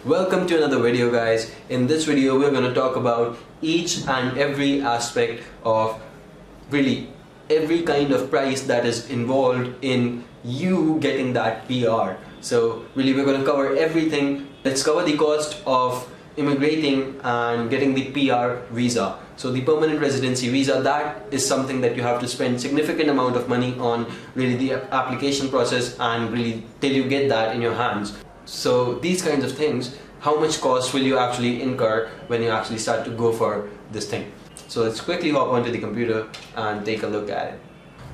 Welcome to another video, guys. In this video we're going to talk about each and every aspect of really every kind of price that is involved in you getting that PR. So really we're going to cover everything. Let's cover the cost of immigrating and getting the PR visa. So the permanent residency visa, that is something that you have to spend significant amount of money on, really the application process, and really till you get that in your hands. So these kinds of things, how much cost will you actually incur when you actually start to go for this thing? So let's quickly hop onto the computer and take a look at it.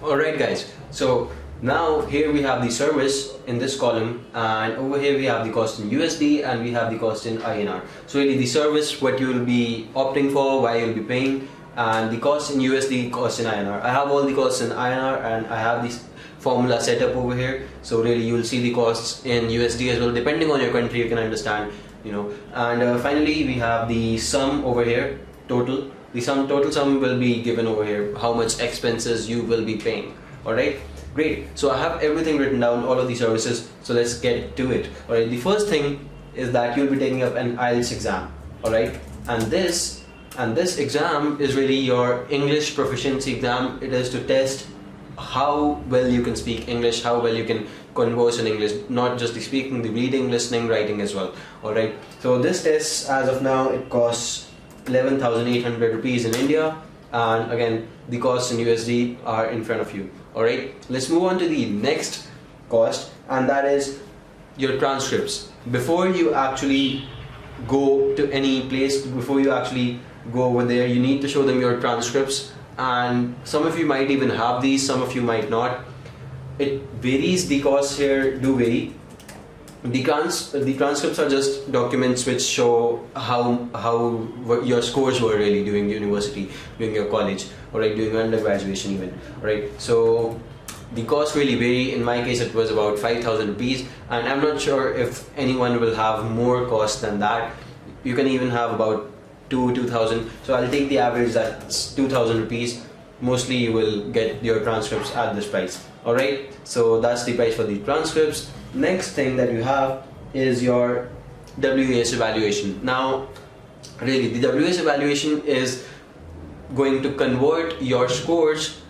Alright guys, so now here we have the service in this column, and over here we have the cost in USD and we have the cost in INR. So really the service, what you will be opting for, why you will be paying, and the cost in USD, cost in INR. I have all the costs in INR and I have this formula set up over here. So really you will see the costs in USD as well, depending on your country. You can understand, you know. And finally we have the sum over here, total. The total sum will be given over here, how much expenses you will be paying. Alright, great. So I have everything written down, all of the services. So let's get to it. Alright, the first thing is that you'll be taking up an IELTS exam. Alright, and this exam is really your English proficiency exam. It is to test how well you can speak English, how well you can converse in English, not just the speaking, the reading, listening, writing as well. Alright, so this test as of now, it costs 11,800 rupees in India, and again the costs in USD are in front of you. Alright, let's move on to the next cost, and that is your transcripts. Before you actually go to any place, before you actually go over there, you need to show them your transcripts. And some of you might even have these, some of you might not. It varies, the costs here do vary. The transcripts are just documents which show how your scores were really during university, during your college, or like during undergraduation even. Right? So the costs really vary. In my case it was about 5,000 rupees, and I'm not sure if anyone will have more cost than that. You can even have about 2,000. So I'll take the average, that's 2,000 rupees. Mostly you will get your transcripts at this price. Alright, so that's the price for the transcripts. Next thing that you have is your WAS evaluation. Now really the WAS evaluation is going to convert your scores.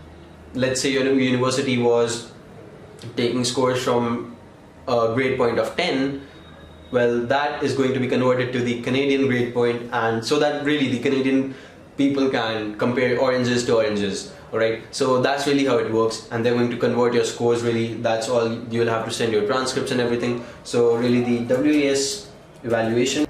Let's say your university was taking scores from a grade point of 10. Well, that is going to be converted to the Canadian grade point, and so that really the Canadian people can compare oranges to oranges. Alright, so that's really how it works, and they're going to convert your scores. Really, that's all. You'll have to send your transcripts and everything. So really the WAS evaluation.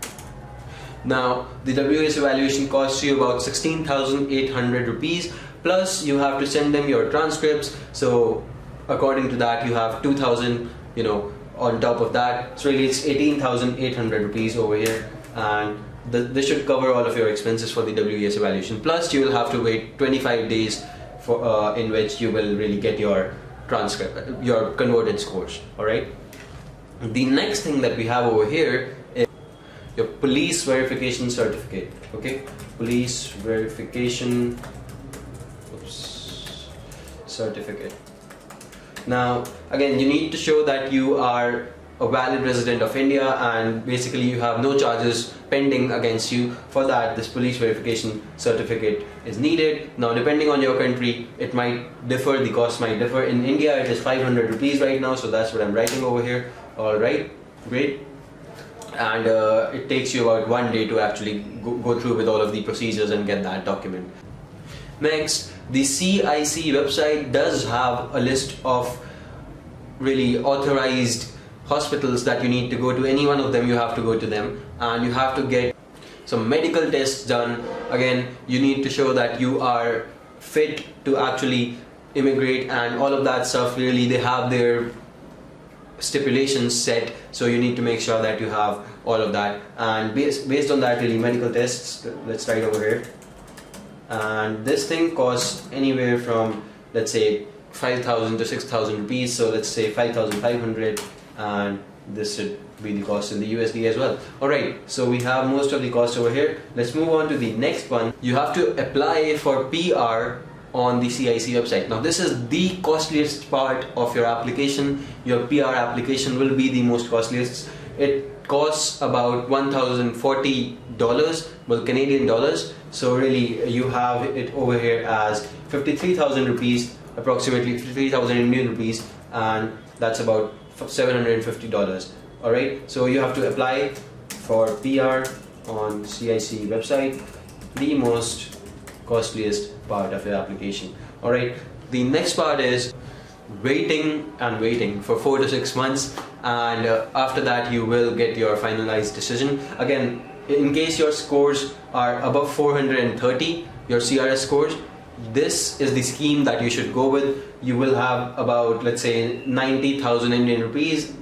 Now the WAS evaluation costs you about 16,800 rupees, plus you have to send them your transcripts. So according to that you have 2,000, you know, on top of that. So really it's 18,800 rupees over here, and this should cover all of your expenses for the WAS evaluation. Plus you will have to wait 25 days for in which you will really get your transcript, your converted scores. Alright, the next thing that we have over here is your police verification certificate. Okay, police verification certificate. Now again, you need to show that you are a valid resident of India, and basically you have no charges pending against you. For that, this police verification certificate is needed. Now depending on your country, it might differ, the cost might differ. In India it is 500 rupees right now, so that's what I'm writing over here. Alright, great. And it takes you about 1 day to actually go through with all of the procedures and get that document. Next, the CIC website does have a list of really authorized hospitals that you need to go to. Any one of them, you have to go to them, and you have to get some medical tests done. Again, you need to show that you are fit to actually immigrate and all of that stuff. Really, they have their stipulations set, so you need to make sure that you have all of that, and based on that, really medical tests, let's write over here. And this thing costs anywhere from, let's say, 5,000 to 6,000 rupees. So let's say 5,500, and this should be the cost in the USD as well. Alright, so we have most of the cost over here. Let's move on to the next one. You have to apply for PR on the CIC website. Now this is the costliest part of your application. Your PR application will be the most costliest. It costs about $1,040, well, Canadian dollars. So really you have it over here as 53,000 rupees, approximately 53,000 Indian rupees, and that's about $750. Alright, so you have to apply for PR on CIC website, the most costliest part of your application. Alright, the next part is waiting and waiting for 4 to 6 months, and after that you will get your finalized decision. Again, in case your scores are above 430, your CRS scores, this is the scheme that you should go with. You will have about, let's say, 90,000 Indian rupees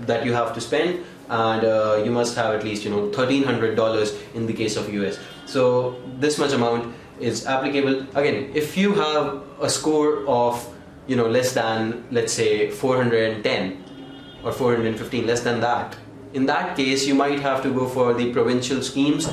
that you have to spend, and you must have at least, $1,300 in the case of US. So this much amount is applicable. Again, if you have a score of less than, let's say, 410 or 415, less than that, in that case you might have to go for the provincial schemes,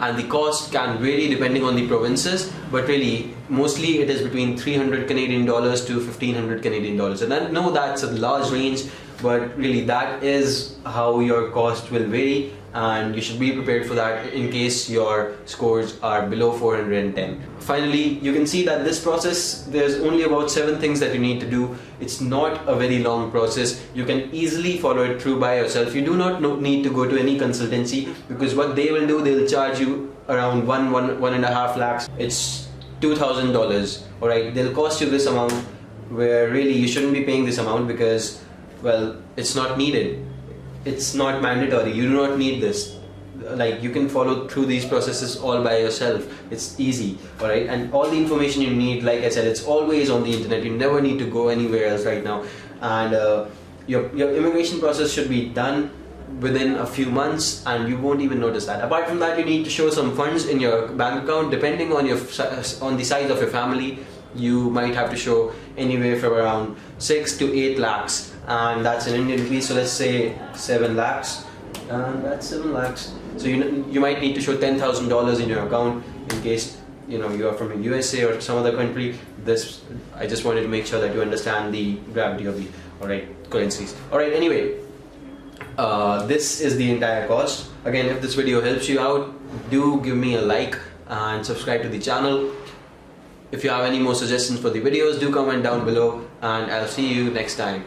and the cost can vary depending on the provinces, but really mostly it is between 300 Canadian dollars to 1,500 Canadian dollars. And I know that's a large range, but really that is how your cost will vary, and you should be prepared for that in case your scores are below 410. Finally, you can see that this process, there's only about 7 things that you need to do. It's not a very long process. You can easily follow it through by yourself. You do not need to go to any consultancy, because what they will do, they'll charge you around 1.5 lakhs. It's $2,000. Alright, they'll cost you this amount, where really you shouldn't be paying this amount because, well, it's not needed. It's not mandatory. You do not need this. Like, you can follow through these processes all by yourself. It's easy. Alright, and all the information you need, like I said, it's always on the internet. You never need to go anywhere else right now. And your immigration process should be done within a few months, and you won't even notice that. Apart from that, you need to show some funds in your bank account. Depending on the size of your family, you might have to show anywhere from around 6 to 8 lakhs, and that's in Indian rupees. So let's say 7 lakhs, and that's 7 lakhs. So you might need to show $10,000 in your account in case you are from the USA or some other country. I just wanted to make sure that you understand the gravity of the currencies. Alright, anyway, this is the entire cost. Again, if this video helps you out, do give me a like and subscribe to the channel. If you have any more suggestions for the videos, do comment down below, and I'll see you next time.